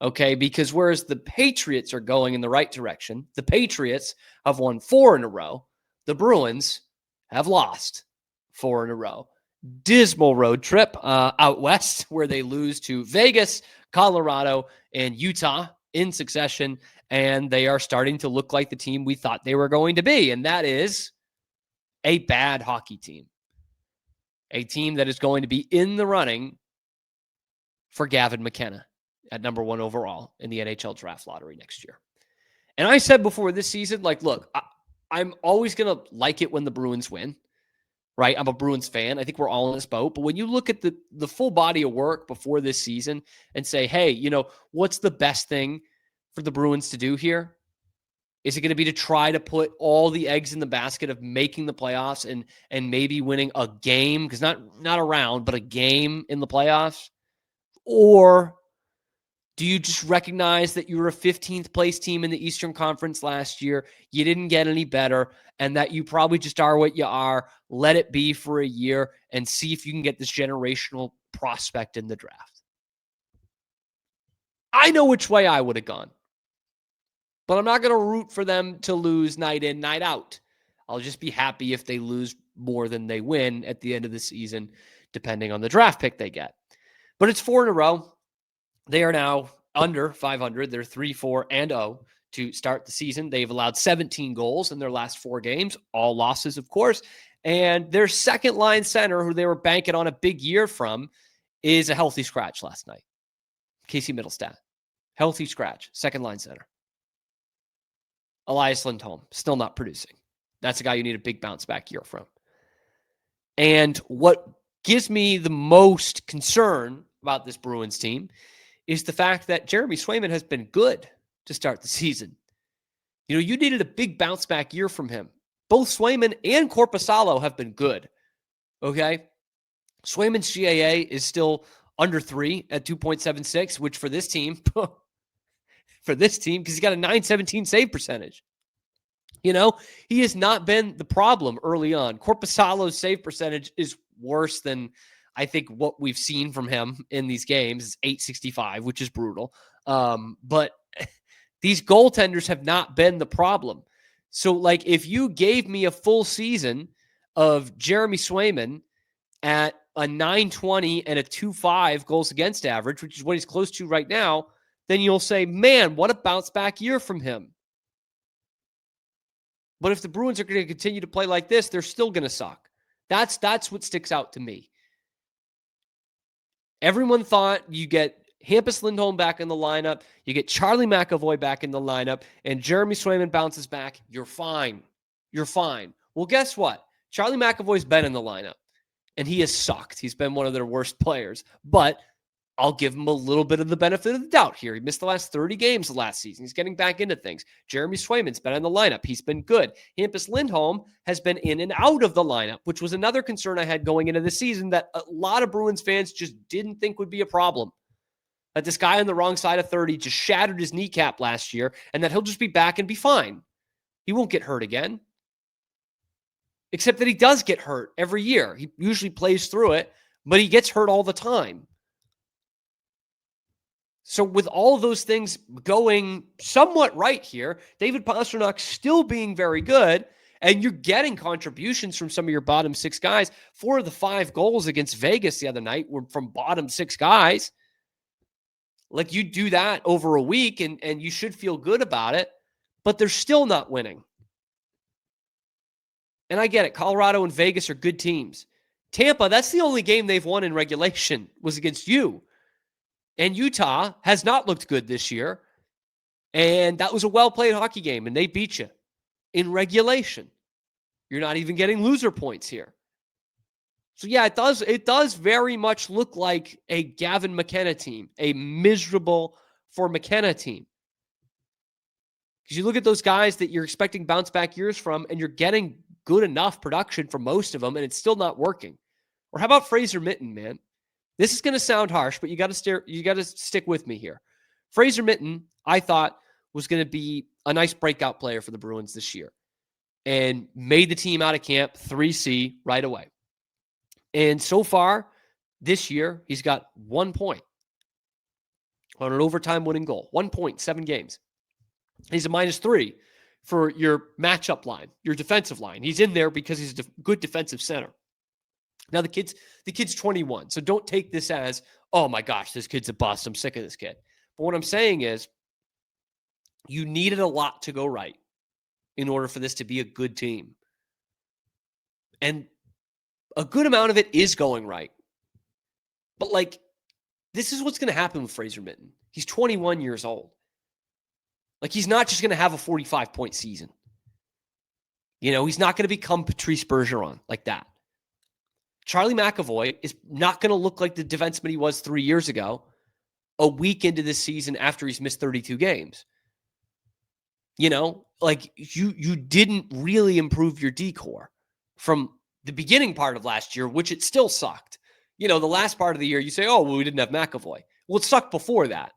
Okay, because whereas the Patriots are going in the right direction, the Patriots have won 4 in a row. The Bruins have lost 4 in a row. Dismal road trip out west where they lose to Vegas, Colorado, and Utah in succession. And they are starting to look like the team we thought they were going to be. And that is a bad hockey team. A team that is going to be in the running for Gavin McKenna at number 1 overall in the NHL draft lottery next year. And I said before this season, like, look, I'm always going to like it when the Bruins win, right? I'm a Bruins fan. I think we're all in this boat. But when you look at the full body of work before this season and say, hey, what's the best thing for the Bruins to do here? Is it going to be to try to put all the eggs in the basket of making the playoffs and maybe winning a game? Because not a round, but a game in the playoffs? Or do you just recognize that you were a 15th place team in the Eastern Conference last year? You didn't get any better, and that you probably just are what you are. Let it be for a year and see if you can get this generational prospect in the draft. I know which way I would have gone, but I'm not going to root for them to lose night in, night out. I'll just be happy if they lose more than they win at the end of the season, depending on the draft pick they get. But it's 4 in a row. They are now under 500. They're 3-4-0 to start the season. They've allowed 17 goals in their last 4 games, all losses, of course. And their second line center, who they were banking on a big year from, is a healthy scratch last night. Casey Middlestat, healthy scratch, second line center. Elias Lindholm, still not producing. That's a guy you need a big bounce back year from. And what gives me the most concern about this Bruins team is the fact that Jeremy Swayman has been good to start the season. You needed a big bounce back year from him. Both Swayman and Korpisalo have been good. Okay? Swayman's GAA is still under 3 at 2.76, which for this team, because he's got a .917 save percentage. He has not been the problem early on. Korpisalo's save percentage is worse than I think what we've seen from him in these games. Is .865, which is brutal. But these goaltenders have not been the problem. So, if you gave me a full season of Jeremy Swayman at a .920 and a 2.5 goals against average, which is what he's close to right now, then you'll say, man, what a bounce back year from him. But if the Bruins are going to continue to play like this, they're still going to suck. That's what sticks out to me. Everyone thought you get Hampus Lindholm back in the lineup, you get Charlie McAvoy back in the lineup, and Jeremy Swayman bounces back. You're fine. You're fine. Well, guess what? Charlie McAvoy's been in the lineup, and he has sucked. He's been one of their worst players. But I'll give him a little bit of the benefit of the doubt here. He missed the last 30 games of last season. He's getting back into things. Jeremy Swayman's been in the lineup. He's been good. Hampus Lindholm has been in and out of the lineup, which was another concern I had going into the season that a lot of Bruins fans just didn't think would be a problem. That this guy on the wrong side of 30 just shattered his kneecap last year and that he'll just be back and be fine. He won't get hurt again. Except that he does get hurt every year. He usually plays through it, but he gets hurt all the time. So with all of those things going somewhat right here, David Pastrnak still being very good, and you're getting contributions from some of your bottom 6 guys. 4 of the 5 goals against Vegas the other night were from bottom 6 guys. You do that over a week, and you should feel good about it, but they're still not winning. And I get it. Colorado and Vegas are good teams. Tampa, that's the only game they've won in regulation, was against you. And Utah has not looked good this year. And that was a well-played hockey game, and they beat you in regulation. You're not even getting loser points here. So, yeah, it does very much look like a Gavin McKenna team, a miserable for McKenna team. Because you look at those guys that you're expecting bounce-back years from, and you're getting good enough production for most of them, and it's still not working. Or how about Fraser Mitten, man? This is going to sound harsh, but you got to stick with me here. Fraser Mitten, I thought, was going to be a nice breakout player for the Bruins this year and made the team out of camp 3C right away. And so far this year, he's got 1 point. on an overtime winning goal. 1 point, 7 games. He's a -3 for your matchup line, your defensive line. He's in there because he's a good defensive center. Now the kid's 21, so don't take this as, oh my gosh, this kid's a bust. I'm sick of this kid. But what I'm saying is, you needed a lot to go right in order for this to be a good team. And a good amount of it is going right. But like, this is what's going to happen with Fraser Minten. He's 21 years old. Like, he's not just going to have a 45-point season. You know, he's not going to become Patrice Bergeron like that. Charlie McAvoy is not going to look like the defenseman he was 3 years ago, a week into this season after he's missed 32 games. You know, like, you didn't really improve your decor from the beginning part of last year, which it still sucked. You know, the last part of the year, you say, oh, well, we didn't have McAvoy. Well, it sucked before that.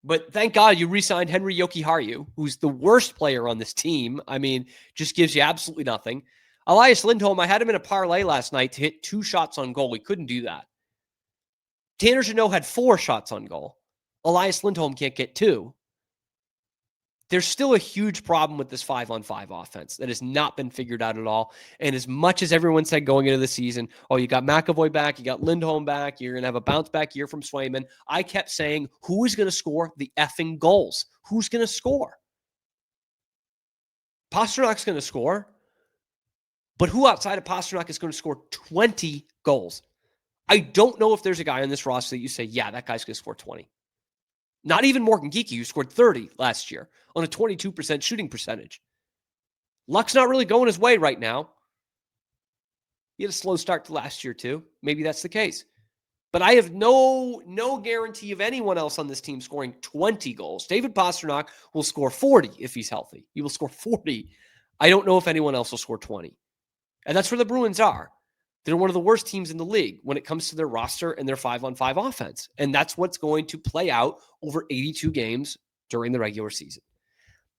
But thank God you re-signed Henry Jokiharju, who's the worst player on this team. I mean, just gives you absolutely nothing. Elias Lindholm, I had him in a parlay last night to hit 2 shots on goal. He couldn't do that. Tanner Jeannot had 4 shots on goal. Elias Lindholm can't get 2. There's still a huge problem with this 5-on-5 offense that has not been figured out at all. And as much as everyone said going into the season, oh, you got McAvoy back, you got Lindholm back, you're going to have a bounce back year from Swayman, I kept saying, who is going to score the effing goals? Who's going to score? Pasternak's going to score. But who outside of Pasternak is going to score 20 goals? I don't know if there's a guy on this roster that you say, yeah, that guy's going to score 20. Not even Morgan Geekie, who scored 30 last year on a 22% shooting percentage. Luck's not really going his way right now. He had a slow start to last year, too. Maybe that's the case. But I have no guarantee of anyone else on this team scoring 20 goals. David Pasternak will score 40 if he's healthy. He will score 40. I don't know if anyone else will score 20. And that's where the Bruins are. They're one of the worst teams in the league when it comes to their roster and their 5-on-5 offense. And that's what's going to play out over 82 games during the regular season.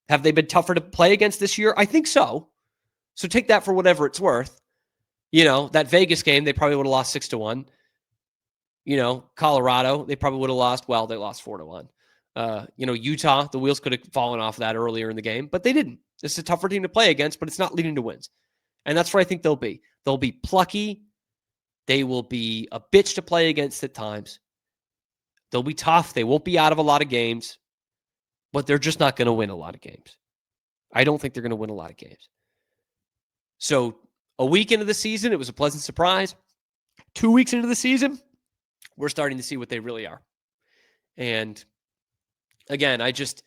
Have they been tougher to play against this year? I think so. So take that for whatever it's worth. You know, that Vegas game, they probably would have lost 6-1. You know, Colorado, they probably would have lost. Well, they lost 4-1. You know, Utah, the wheels could have fallen off that earlier in the game, but they didn't. This is a tougher team to play against, but it's not leading to wins. And that's where I think they'll be. They'll be plucky. They will be a bitch to play against at times. They'll be tough. They won't be out of a lot of games, but they're just not going to win a lot of games. I don't think they're going to win a lot of games. So a week into the season, it was a pleasant surprise. 2 weeks into the season, we're starting to see what they really are. And again, I just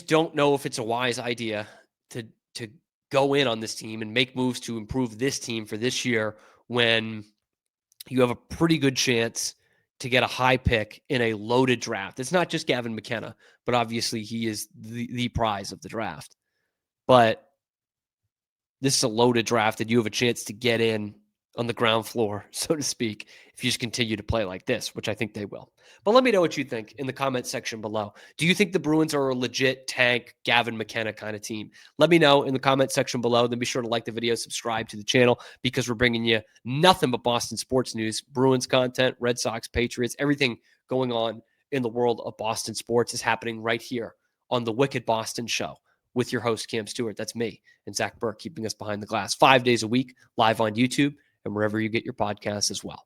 don't know if it's a wise idea to go in on this team and make moves to improve this team for this year when you have a pretty good chance to get a high pick in a loaded draft. It's not just Gavin McKenna, but obviously he is the prize of the draft. But this is a loaded draft and you have a chance to get in on the ground floor, so to speak, if you just continue to play like this, which I think they will. But let me know what you think in the comment section below. Do you think the Bruins are a legit tank, Gavin McKenna kind of team? Let me know in the comment section below. Then be sure to like the video, subscribe to the channel, because we're bringing you nothing but Boston sports news, Bruins content, Red Sox, Patriots, everything going on in the world of Boston sports is happening right here on the Wicked Boston Show with your host, Cam Stuart. That's me and Zach Burke, keeping us behind the glass 5 days a week, live on YouTube and wherever you get your podcasts as well.